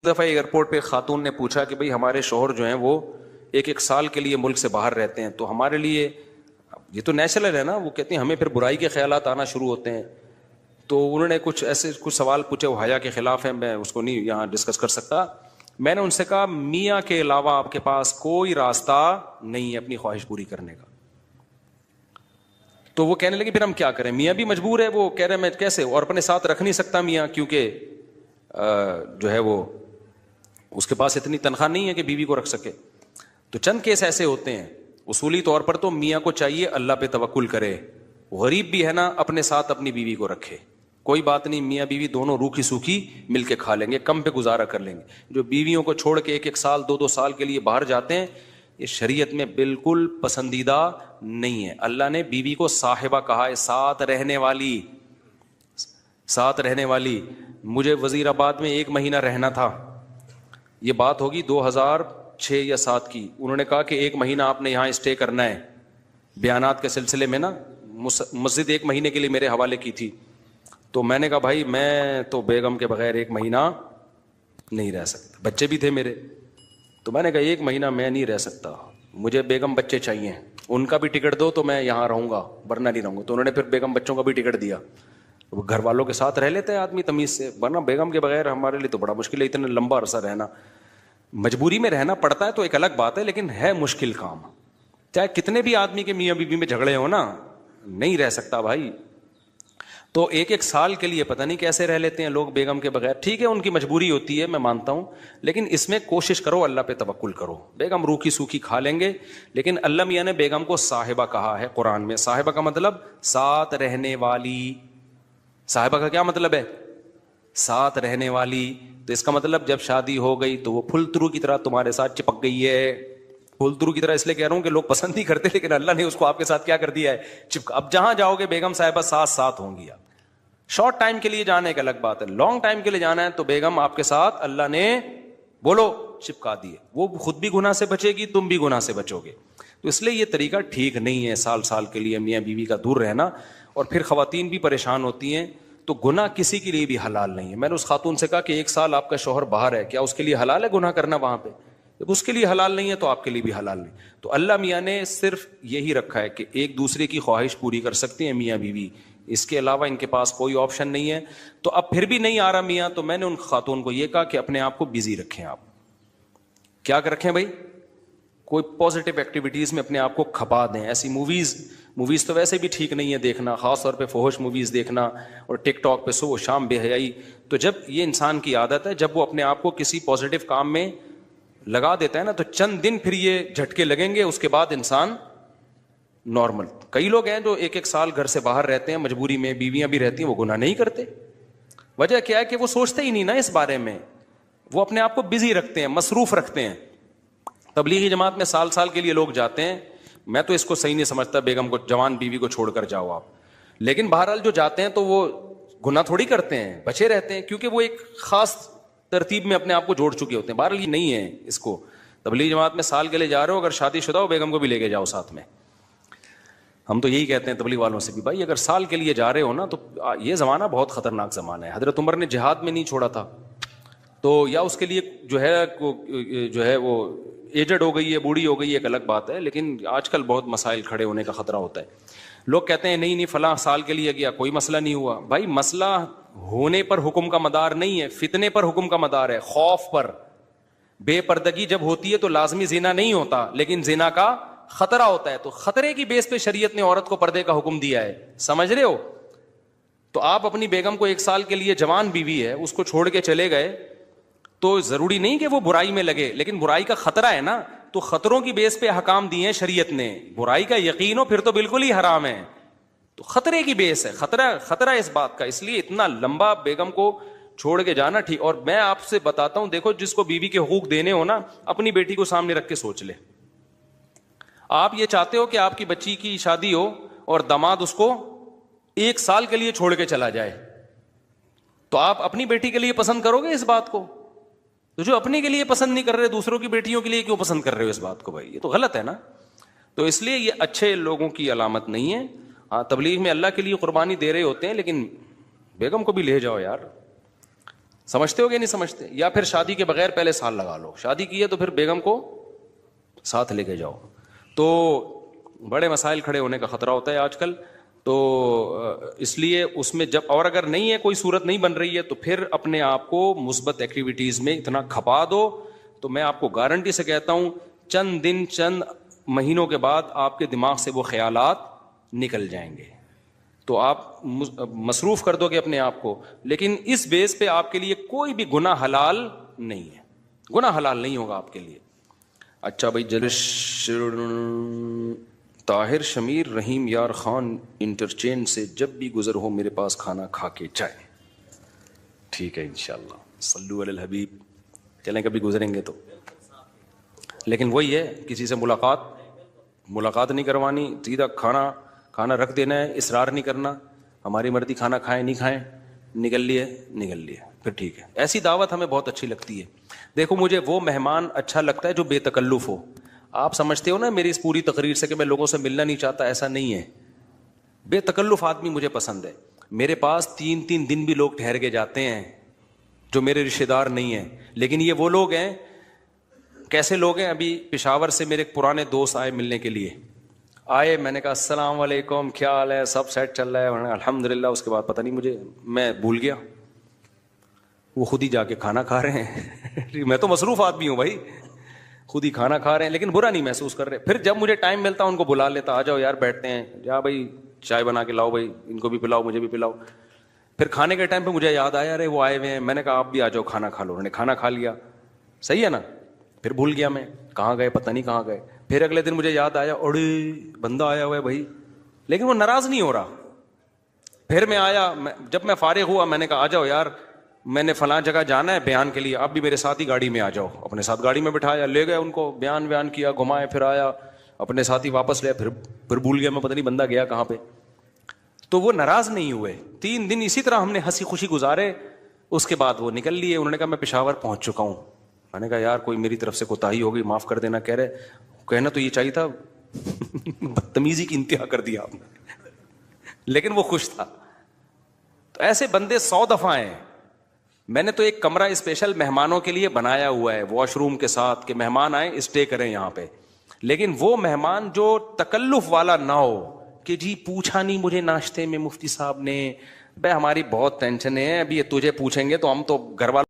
دفعہ ایئرپورٹ پہ خاتون نے پوچھا کہ بھئی ہمارے شوہر جو ہیں وہ ایک سال کے لیے ملک سے باہر رہتے ہیں، تو ہمارے لیے یہ تو نیچرل ہے نا، وہ کہتے ہیں ہمیں پھر برائی کے خیالات آنا شروع ہوتے ہیں. تو انہوں نے کچھ سوال پوچھے، وہ حیا کے خلاف ہیں، میں اس کو نہیں یہاں ڈسکس کر سکتا. میں نے ان سے کہا میاں کے علاوہ آپ کے پاس کوئی راستہ نہیں ہے اپنی خواہش پوری کرنے کا. تو وہ کہنے لگے پھر ہم کیا کریں، میاں بھی مجبور ہے. وہ کہہ رہے میں کیسے، اور اپنے ساتھ رکھ نہیں سکتا میاں، کیونکہ جو ہے وہ اس کے پاس اتنی تنخواہ نہیں ہے کہ بیوی کو رکھ سکے. تو چند کیس ایسے ہوتے ہیں. اصولی طور پر تو میاں کو چاہیے اللہ پہ توکل کرے، غریب بھی ہے نا اپنے ساتھ اپنی بیوی کو رکھے. کوئی بات نہیں، میاں بیوی دونوں روکھی سوکھی مل کے کھا لیں گے، کم پہ گزارا کر لیں گے. جو بیویوں کو چھوڑ کے ایک سال دو سال کے لیے باہر جاتے ہیں، یہ شریعت میں بالکل پسندیدہ نہیں ہے. اللہ نے بیوی کو صاحبہ کہا ہے، ساتھ رہنے والی. ساتھ رہنے والی. مجھے وزیر آباد میں 1 مہینہ رہنا تھا، یہ بات ہوگی 2006 یا 2007 کی. انہوں نے کہا کہ 1 مہینہ آپ نے یہاں اسٹے کرنا ہے. بیانات کے سلسلے میں نا مسجد 1 مہینے کے لیے میرے حوالے کی تھی. تو میں نے کہا بھائی میں تو بیگم کے بغیر 1 مہینہ نہیں رہ سکتا، بچے بھی تھے میرے. تو میں نے کہا 1 مہینہ میں نہیں رہ سکتا، مجھے بیگم بچے چاہیے، ان کا بھی ٹکٹ دو تو میں یہاں رہوں گا ورنہ نہیں رہوں گا. تو انہوں نے پھر بیگم بچوں کا بھی ٹکٹ دیا. گھر والوں کے ساتھ رہ لیتے ہیں آدمی تمیز سے، ورنہ بیگم کے بغیر ہمارے لیے تو بڑا مشکل ہے اتنا لمبا عرصہ رہنا. مجبوری میں رہنا پڑتا ہے تو ایک الگ بات ہے، لیکن ہے مشکل کام. چاہے کتنے بھی آدمی کے میاں بیوی میں جھگڑے ہو نا، نہیں رہ سکتا بھائی. تو 1 سال کے لیے پتہ نہیں کیسے رہ لیتے ہیں لوگ بیگم کے بغیر. ٹھیک ہے ان کی مجبوری ہوتی ہے، میں مانتا ہوں، لیکن اس میں کوشش کرو اللہ پہ توکل کرو. بیگم روکھی سوکھی کھا لیں گے، لیکن اللہ میاں نے بیگم کو صاحبہ کہا ہے قرآن میں. صاحبہ کا مطلب ساتھ رہنے والی. صاحبہ کا کیا مطلب ہے؟ ساتھ رہنے والی. تو اس کا مطلب جب شادی ہو گئی تو وہ پھل ترو کی طرح تمہارے ساتھ چپک گئی ہے. پھل ترو کی طرح اس لیے کہہ رہا ہوں کہ لوگ پسند نہیں کرتے، لیکن اللہ نے اس کو آپ کے ساتھ کیا کر دیا ہے، چپک. اب جہاں جاؤ گے بیگم صاحبہ ساتھ ہوں گی. آپ شارٹ ٹائم کے لیے جانا ایک الگ بات ہے، لانگ ٹائم کے لیے جانا ہے تو بیگم آپ کے ساتھ اللہ نے بولو چپکا دیے. وہ خود بھی گناہ سے بچے گی، تم بھی گناہ سے بچو گے. تو اس لیے یہ طریقہ ٹھیک نہیں ہے سال کے لیے میاں بیوی کا دور رہنا. اور پھر خواتین بھی پریشان ہوتی ہیں. تو گناہ کسی کے لیے بھی حلال نہیں ہے. میں نے اس خاتون سے کہا کہ 1 سال آپ کا شوہر باہر ہے، کیا اس کے لیے حلال ہے گناہ کرنا وہاں پہ؟ جب اس کے لیے حلال نہیں ہے تو آپ کے لیے بھی حلال نہیں. تو اللہ میاں نے صرف یہی رکھا ہے کہ ایک دوسرے کی خواہش پوری کر سکتے ہیں میاں بیوی، اس کے علاوہ ان کے پاس کوئی آپشن نہیں ہے. تو اب پھر بھی نہیں آ رہا میاں، تو میں نے ان خاتون کو یہ کہا کہ اپنے آپ کو بزی رکھیں. آپ کیا کر رکھیں بھائی؟ کوئی پازیٹیو ایکٹیویٹیز میں اپنے آپ کو کھپا دیں. ایسی موویز تو ویسے بھی ٹھیک نہیں ہے دیکھنا، خاص طور پہ فحش موویز دیکھنا، اور ٹک ٹاک پہ صبح و شام بے حیائی. تو جب یہ انسان کی عادت ہے، جب وہ اپنے آپ کو کسی پازیٹیو کام میں لگا دیتا ہے نا، تو چند دن پھر یہ جھٹکے لگیں گے، اس کے بعد انسان نارمل. کئی لوگ ہیں جو 1 سال گھر سے باہر رہتے ہیں مجبوری میں، بیویاں بھی رہتی ہیں، وہ گناہ نہیں کرتے. وجہ کیا ہے کہ وہ سوچتے ہی نہیں نا اس بارے میں، وہ اپنے آپ کو بزی رکھتے ہیں، مصروف رکھتے ہیں. تبلیغی جماعت میں سال کے لیے لوگ جاتے ہیں. میں تو اس کو صحیح نہیں سمجھتا، بیگم کو، جوان بیوی کو چھوڑ کر جاؤ آپ. لیکن بہرحال جو جاتے ہیں تو وہ گناہ تھوڑی کرتے ہیں، بچے رہتے ہیں، کیونکہ وہ ایک خاص ترتیب میں اپنے آپ کو جوڑ چکے ہوتے ہیں. بہرحال یہ نہیں ہے اس کو. تبلیغی جماعت میں سال کے لیے جا رہے ہو، اگر شادی شدہ ہو بیگم کو بھی لے کے جاؤ ساتھ میں. ہم تو یہی کہتے ہیں تبلیغ والوں سے بھی، بھائی اگر سال کے لیے جا رہے ہو نا، تو یہ زمانہ بہت خطرناک زمانہ ہے. حضرت عمر نے جہاد میں نہیں چھوڑا تھا، تو یا اس کے لیے جو ہے وہ ایجڈ ہو گئی ہے، بوڑھی ہو گئی ہے، ایک الگ بات ہے. لیکن آج کل بہت مسائل کھڑے ہونے کا خطرہ ہوتا ہے. لوگ کہتے ہیں نہیں فلاں سال کے لیے گیا کوئی مسئلہ نہیں ہوا. بھائی مسئلہ ہونے پر حکم کا مدار نہیں ہے، فتنے پر حکم کا مدار ہے، خوف پر. بے پردگی جب ہوتی ہے تو لازمی زنا نہیں ہوتا، لیکن زنا کا خطرہ ہوتا ہے. تو خطرے کی بیس پہ شریعت نے عورت کو پردے کا حکم دیا ہے. سمجھ رہے ہو؟ تو آپ اپنی بیگم کو 1 سال کے لیے، جوان بیوی ہے، اس کو چھوڑ کے چلے گئے تو ضروری نہیں کہ وہ برائی میں لگے، لیکن برائی کا خطرہ ہے نا. تو خطروں کی بیس پہ حکام دیے ہیں شریعت نے. برائی کا یقین ہو پھر تو بالکل ہی حرام ہے. تو خطرے کی بیس ہے، خطرہ اس بات کا. اس لیے اتنا لمبا بیگم کو چھوڑ کے جانا ٹھیک. اور میں آپ سے بتاتا ہوں، دیکھو جس کو بیوی کے حقوق دینے ہو نا، اپنی بیٹی کو سامنے رکھ کے سوچ لے. آپ یہ چاہتے ہو کہ آپ کی بچی کی شادی ہو اور داماد اس کو 1 سال کے لیے چھوڑ کے چلا جائے، تو آپ اپنی بیٹی کے لیے پسند کرو گے اس بات کو؟ تو جو اپنے کے لیے پسند نہیں کر رہے، دوسروں کی بیٹیوں کے لیے کیوں پسند کر رہے ہو اس بات کو؟ بھائی یہ تو غلط ہے نا. تو اس لیے یہ اچھے لوگوں کی علامت نہیں ہے. ہاں تبلیغ میں اللہ کے لیے قربانی دے رہے ہوتے ہیں، لیکن بیگم کو بھی لے جاؤ یار. سمجھتے ہو کہ نہیں سمجھتے؟ یا پھر شادی کے بغیر پہلے سال لگا لو، شادی کی ہے تو پھر بیگم کو ساتھ لے کے جاؤ. تو بڑے مسائل کھڑے ہونے کا خطرہ ہوتا ہے آج کل. تو اس لیے اس میں جب، اور اگر نہیں ہے کوئی صورت نہیں بن رہی ہے تو پھر اپنے آپ کو مثبت ایکٹیویٹیز میں اتنا کھپا دو. تو میں آپ کو گارنٹی سے کہتا ہوں چند دن چند مہینوں کے بعد آپ کے دماغ سے وہ خیالات نکل جائیں گے. تو آپ مصروف کر دو گے اپنے آپ کو، لیکن اس بیس پہ آپ کے لیے کوئی بھی گناہ حلال نہیں ہے، گناہ حلال نہیں ہوگا آپ کے لیے. اچھا بھائی، طاہر شمیر رحیم یار خان انٹرچینج سے جب بھی گزر ہو میرے پاس کھانا کھا کے جائیں. ٹھیک ہے انشاءاللہ، صلو علی الحبیب. چلیں کبھی گزریں گے تو. لیکن وہی ہے، کسی سے ملاقات نہیں کروانی، سیدھا کھانا رکھ دینا ہے، اصرار نہیں کرنا. ہماری مرضی، کھانا کھائیں نہیں کھائیں، نکل لیے پھر ٹھیک ہے. ایسی دعوت ہمیں بہت اچھی لگتی ہے. دیکھو مجھے وہ مہمان اچھا لگتا ہے جو بے تکلف ہو. آپ سمجھتے ہو نا میری اس پوری تقریر سے کہ میں لوگوں سے ملنا نہیں چاہتا، ایسا نہیں ہے. بے تکلف آدمی مجھے پسند ہے. میرے پاس 3 دن بھی لوگ ٹھہر کے جاتے ہیں جو میرے رشتے دار نہیں ہیں، لیکن یہ وہ لوگ ہیں. کیسے لوگ ہیں؟ ابھی پشاور سے میرے پرانے دوست آئے ملنے کے لیے. آئے، میں نے کہا السلام علیکم، کیا حال ہے، سب سیٹ چل رہا ہے؟ الحمدللہ. اس کے بعد پتہ نہیں میں بھول گیا، وہ خود ہی جا کے کھانا کھا رہے ہیں. میں تو مصروف آدمی ہوں بھائی، خود ہی کھانا کھا رہے ہیں، لیکن برا نہیں محسوس کر رہے. پھر جب مجھے ٹائم ملتا ان کو بلا لیتا، آ جاؤ یار بیٹھتے ہیں، جا بھائی چائے بنا کے لاؤ، بھائی ان کو بھی پلاؤ مجھے بھی پلاؤ. پھر کھانے کے ٹائم پہ مجھے یاد آیا ارے وہ آئے ہوئے ہیں. میں نے کہا آپ بھی آ جاؤ کھانا کھا لو. انہوں نے کھانا کھا لیا، صحیح ہے نا. پھر بھول گیا میں کہاں گئے، پتہ نہیں کہاں گئے. پھر اگلے دن مجھے یاد آیا اڑے بندہ آیا ہوا ہے بھائی، لیکن وہ ناراض نہیں ہو رہا. پھر میں آیا، جب میں فارغ ہوا میں نے کہا آ جاؤ یار، میں نے فلاں جگہ جانا ہے بیان کے لیے، آپ بھی میرے ساتھ ہی گاڑی میں آ جاؤ. اپنے ساتھ گاڑی میں بٹھایا، لے گئے ان کو، بیان کیا، گھمائے، پھر آیا اپنے ساتھ ہی واپس لے. پھر بھول گیا میں، پتہ نہیں بندہ گیا کہاں پہ. تو وہ ناراض نہیں ہوئے. 3 دن اسی طرح ہم نے ہنسی خوشی گزارے. اس کے بعد وہ نکل لیے. انہوں نے کہا میں پشاور پہنچ چکا ہوں. میں نے کہا یار کوئی میری طرف سے کوتاہی ہو گئی، معاف کر دینا. کہہ رہے کہنا تو یہ چاہیے تھا، بدتمیزی کی انتہا کر دیا آپ نے. لیکن وہ خوش تھا. تو ایسے بندے 100 دفعہ ہیں. میں نے تو ایک کمرہ اسپیشل مہمانوں کے لیے بنایا ہوا ہے، واش روم کے ساتھ، کہ مہمان آئیں اسٹے کریں یہاں پہ. لیکن وہ مہمان جو تکلف والا نہ ہو کہ جی پوچھا نہیں مجھے ناشتے میں مفتی صاحب نے، بھائی ہماری بہت ٹینشن ہے، ابھی یہ تجھے پوچھیں گے تو ہم تو گھر والوں